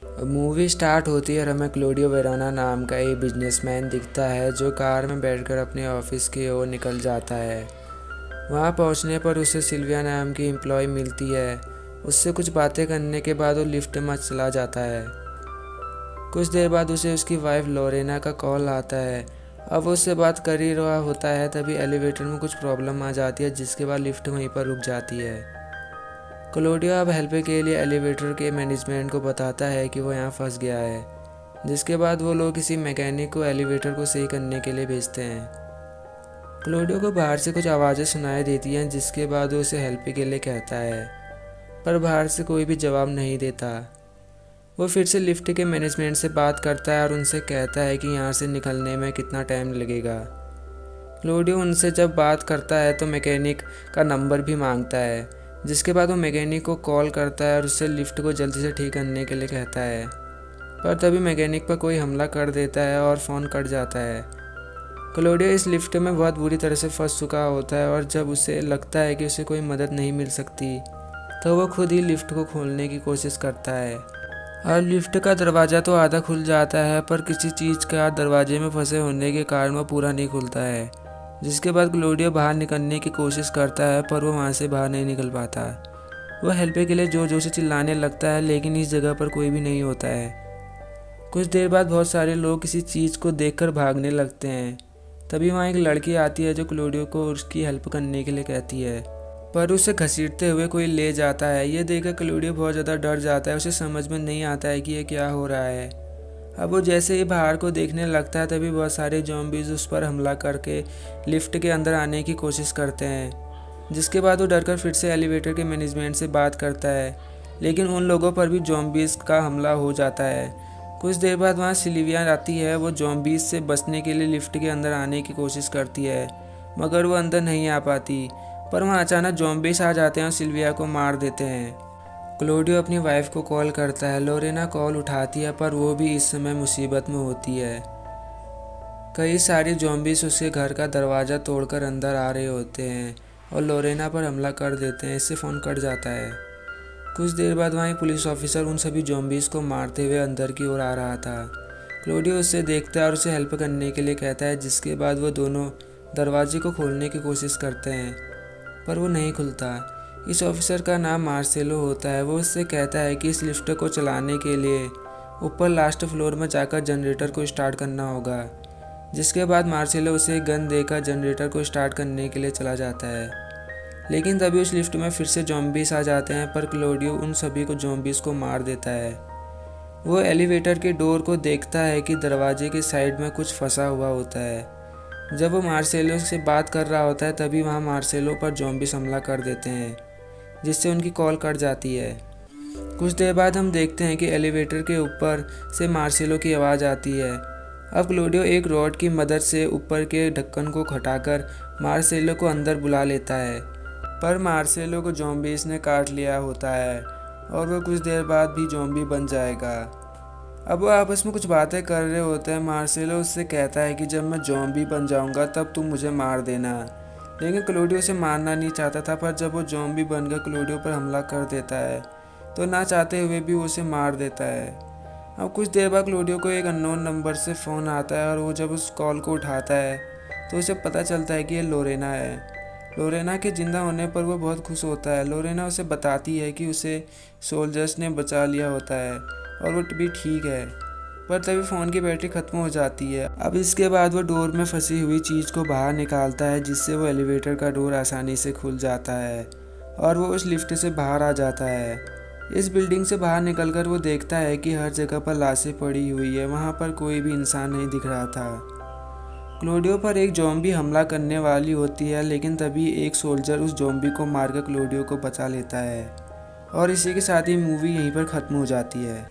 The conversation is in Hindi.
मूवी स्टार्ट होती है और हमें क्लोडियो वेरोना नाम का एक बिजनेसमैन दिखता है जो कार में बैठकर अपने ऑफिस की ओर निकल जाता है। वहां पहुंचने पर उसे सिल्विया नाम की एम्प्लॉय मिलती है। उससे कुछ बातें करने के बाद वो लिफ्ट में चला जाता है। कुछ देर बाद उसे उसकी वाइफ लोरेना का कॉल आता है। अब वो उससे बात कर ही रहा होता है, तभी एलिवेटर में कुछ प्रॉब्लम आ जाती है जिसके बाद लिफ्ट वहीं पर रुक जाती है। क्लोडियो अब हेल्प के लिए एलिवेटर के मैनेजमेंट को बताता है कि वो यहाँ फंस गया है, जिसके बाद वो लोग किसी मैकेनिक को एलिवेटर को सही करने के लिए भेजते हैं। क्लोडियो को बाहर से कुछ आवाज़ें सुनाई देती हैं, जिसके बाद वो उसे हेल्प के लिए कहता है, पर बाहर से कोई भी जवाब नहीं देता। वो फिर से लिफ्ट के मैनेजमेंट से बात करता है और उनसे कहता है कि यहाँ से निकलने में कितना टाइम लगेगा। क्लोडियो उनसे जब बात करता है तो मैकेनिक का नंबर भी मांगता है, जिसके बाद वो मैकेनिक को कॉल करता है और उससे लिफ्ट को जल्दी से ठीक करने के लिए कहता है। पर तभी मैकेनिक पर कोई हमला कर देता है और फ़ोन कट जाता है। क्लोडियो इस लिफ्ट में बहुत बुरी तरह से फंस चुका होता है और जब उसे लगता है कि उसे कोई मदद नहीं मिल सकती, तो वो खुद ही लिफ्ट को खोलने की कोशिश करता है। और लिफ्ट का दरवाज़ा तो आधा खुल जाता है, पर किसी चीज़ का दरवाजे में फंसे होने के कारण वो पूरा नहीं खुलता है, जिसके बाद क्लोडियो बाहर निकलने की कोशिश करता है, पर वो वहाँ से बाहर नहीं निकल पाता। वो हेल्प के लिए जोर जोर से चिल्लाने लगता है, लेकिन इस जगह पर कोई भी नहीं होता है। कुछ देर बाद बहुत सारे लोग किसी चीज़ को देखकर भागने लगते हैं। तभी वहाँ एक लड़की आती है जो क्लोडियो को उसकी हेल्प करने के लिए कहती है, पर उसे घसीटते हुए कोई ले जाता है। ये देखकर क्लोडियो बहुत ज़्यादा डर जाता है। उसे समझ में नहीं आता है कि ये क्या हो रहा है। अब वो जैसे ही बाहर को देखने लगता है, तभी बहुत सारे ज़ॉम्बीज़ उस पर हमला करके लिफ्ट के अंदर आने की कोशिश करते हैं, जिसके बाद वो डरकर फिर से एलिवेटर के मैनेजमेंट से बात करता है, लेकिन उन लोगों पर भी ज़ॉम्बीज़ का हमला हो जाता है। कुछ देर बाद वहाँ सिल्विया आती है। वो ज़ॉम्बीज़ से बचने के लिए लिफ्ट के अंदर आने की कोशिश करती है, मगर वो अंदर नहीं आ पाती। पर वहाँ अचानक ज़ॉम्बीज़ आ जाते हैं और सिल्विया को मार देते हैं। क्लोडियो अपनी वाइफ को कॉल करता है। लोरेना कॉल उठाती है, पर वो भी इस समय मुसीबत में होती है। कई सारे ज़ॉम्बीज़ उसके घर का दरवाज़ा तोड़कर अंदर आ रहे होते हैं और लोरेना पर हमला कर देते हैं। इससे फ़ोन कट जाता है। कुछ देर बाद वहाँ एक पुलिस ऑफिसर उन सभी ज़ॉम्बीज़ को मारते हुए अंदर की ओर आ रहा था। क्लोडियो उससे देखता है और उसे हेल्प करने के लिए कहता है, जिसके बाद वो दोनों दरवाजे को खोलने की कोशिश करते हैं, पर वो नहीं खुलता। इस ऑफिसर का नाम मार्सेलो होता है। वो उससे कहता है कि इस लिफ्ट को चलाने के लिए ऊपर लास्ट फ्लोर में जाकर जनरेटर को स्टार्ट करना होगा, जिसके बाद मार्सेलो उसे एक गन देकर जनरेटर को स्टार्ट करने के लिए चला जाता है। लेकिन तभी उस लिफ्ट में फिर से ज़ॉम्बीज़ आ जाते हैं, पर क्लोडियो उन सभी को ज़ॉम्बीज़ को मार देता है। वो एलिवेटर के डोर को देखता है कि दरवाजे के साइड में कुछ फंसा हुआ होता है। जब वो मार्सेलो से बात कर रहा होता है, तभी वहाँ मार्सेलो पर ज़ॉम्बीज़ हमला कर देते हैं, जिससे उनकी कॉल कट जाती है। कुछ देर बाद हम देखते हैं कि एलिवेटर के ऊपर से मार्सेलो की आवाज़ आती है। अब क्लोडियो एक रॉड की मदद से ऊपर के ढक्कन को हटाकर मार्सेलो को अंदर बुला लेता है, पर मार्सेलो को ज़ॉम्बीज़ ने काट लिया होता है और वो कुछ देर बाद भी ज़ॉम्बी बन जाएगा। अब वो आपस में कुछ बातें कर रहे होते हैं। मार्सेलो उससे कहता है कि जब मैं ज़ॉम्बी बन जाऊंगा तब तुम मुझे मार देना, लेकिन क्लोडियो उसे मारना नहीं चाहता था। पर जब वो ज़ॉम्बी बनकर क्लोडियो पर हमला कर देता है, तो ना चाहते हुए भी वो उसे मार देता है। अब कुछ देर बाद क्लोडियो को एक अननोन नंबर से फ़ोन आता है और वो जब उस कॉल को उठाता है तो उसे पता चलता है कि ये लोरेना है। लोरेना के ज़िंदा होने पर वो बहुत खुश होता है। लोरेना उसे बताती है कि उसे सोल्जर्स ने बचा लिया होता है और वो भी ठीक है, पर तभी फ़ोन की बैटरी ख़त्म हो जाती है। अब इसके बाद वो डोर में फंसी हुई चीज़ को बाहर निकालता है, जिससे वो एलिवेटर का डोर आसानी से खुल जाता है और वो उस लिफ्ट से बाहर आ जाता है। इस बिल्डिंग से बाहर निकलकर वो देखता है कि हर जगह पर लाशें पड़ी हुई है। वहाँ पर कोई भी इंसान नहीं दिख रहा था। क्लोडियो पर एक ज़ॉम्बी हमला करने वाली होती है, लेकिन तभी एक सोल्जर उस ज़ॉम्बी को मारकर क्लोडियो को बचा लेता है और इसी के साथ ही मूवी यहीं पर ख़त्म हो जाती है।